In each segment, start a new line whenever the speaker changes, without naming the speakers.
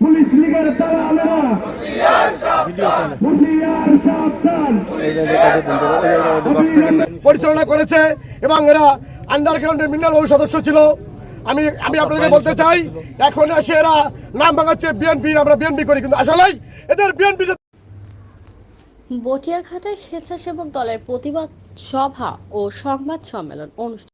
Police লীগের দালালেরা হুঁশিয়ার সাবধান
পরিচালনা করেছে এবং এরা আন্ডারগ্রাউন্ডের মিনারেল বাবু সদস্য ছিল। আমি আপনাদেরকে বলতে চাই, এখন এসে এরা নাম ভাঙাচ্ছে বিএনপি, আমরা বিএনপি করি, কিন্তু আসলে এদের বিএনপি।
বটিয়াঘাটায় স্বেচ্ছাসেবক দলের প্রতিবাদ সভা ও সংবাদ সম্মেলন অনুষ্ঠিত।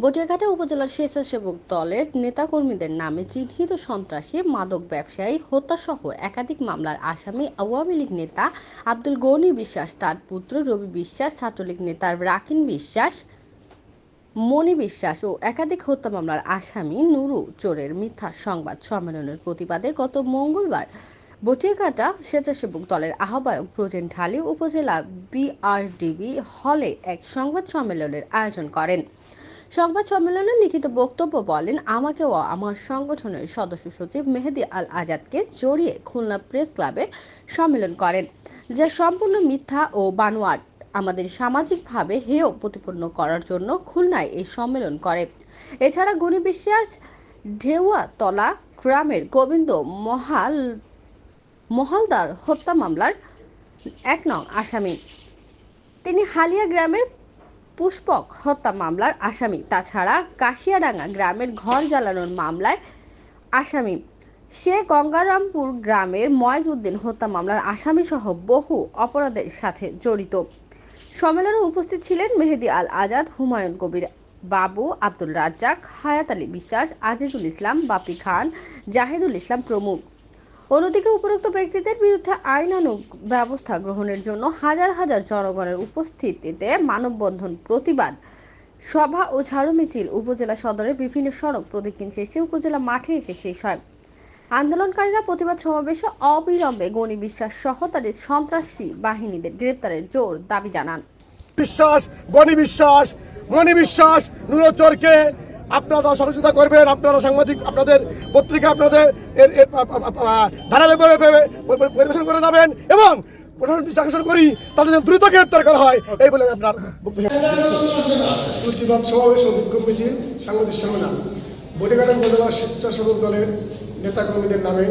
বটিয়াঘাটা উপজেলার স্বেচ্ছাসেবক দলের নেতাকর্মীদের নামে চিহ্নিত সন্ত্রাসী, মাদক ব্যবসায়ী হত্যাসহ একাধিক মামলার আসামি আওয়ামী লীগ নেতা আব্দুল গনি বিশ্বাস, তার পুত্র রবি বিশ্বাস, ছাত্রলীগ নেতা রাকিন বিশ্বাস, মনি বিশ্বাস ও একাধিক হত্যা মামলার আসামি নুরু চোরের মিথ্যা সংবাদ সম্মেলনের প্রতিবাদে গত মঙ্গলবার বটিয়াঘাটা স্বেচ্ছাসেবক দলের আহ্বায়ক ব্রজেন ঢালী উপজেলা বিআরডিবি হলে এক সংবাদ সম্মেলনের আয়োজন করেন। সংবাদ সম্মেলনে লিখিত বক্তব্য বলেন, আমাকে ও আমার সংগঠনের সদস্য সচিব মেহেদী আল আজাদকে জড়িয়ে খুলনা প্রেস ক্লাবে সম্মেলন করেন, যা সম্পূর্ণ মিথ্যা ও বানোয়াট। আমাদের সামাজিকভাবে হেয় প্রতিপন্ন করার জন্য খুলনায় এই সম্মেলন করে। এছাড়া গনি বিশ্বাস ঢেউয়াতলা গ্রামের গোবিন্দ মহালদার হত্যা মামলার 1 নং আসামি। তিনি হালিয়া গ্রামের পুষ্পক হত্যা মামলার আসামি। তাছাড়া কাশিয়াডাঙ্গা গ্রামের ঘর জ্বালানোর মামলায় আসামি। সে গঙ্গারামপুর গ্রামের ময়জউদ্দিন হত্যা মামলার আসামি সহ বহু অপরাধের সাথে জড়িত। সম্মেলনে উপস্থিত ছিলেন মেহেদী আল আজাদ, হুমায়ুন কবির বাবু, আব্দুল রাজ্জাক, হায়াত আলী বিশ্বাস, আজিজুল ইসলাম, বাপি খান, জাহিদুল ইসলাম প্রমুখ। অন্যদিকে উপরোক্ত ব্যক্তিদের বিরুদ্ধে আইনানুগ ব্যবস্থা গ্রহণের জন্য হাজার হাজার জনগণের উপস্থিতিতে মানববন্ধন, প্রতিবাদ সভা ও ঝাড়ু মিছিল উপজেলা সদরের বিভিন্ন সড়ক প্রদক্ষিণ শেষে উপজেলা মাঠে এসে শেষ হয়। আন্দোলনকারীরা প্রতিবাদ সমাবেশে অবিলম্বে গনি বিশ্বাস সহ তাদের সন্ত্রাসী বাহিনীদের গ্রেপ্তারের জোর দাবি জানান।
বিশ্বাস, গনি বিশ্বাস, মনি বিশ্বাস, নুরু চোরকে আপনারা সহযোগিতা করবেন। আপনারা সাংবাদিক, আপনাদের পত্রিকা, আপনাদের ধারাবাহিকভাবে পরিবেশন করে যাবেন এবং প্রশাসন দৃষ্টি আকর্ষণ করি তাদের যেন দ্রুত গ্রেপ্তার করা হয়, এই বলে আপনার প্রতিবাদ সমাবেশ ও বিক্ষোভ মিছিল সাংবাদিক সম্মেলন বটিয়াঘাটা উপজেলা স্বেচ্ছাসেবক দলের নেতাকর্মীদের নামে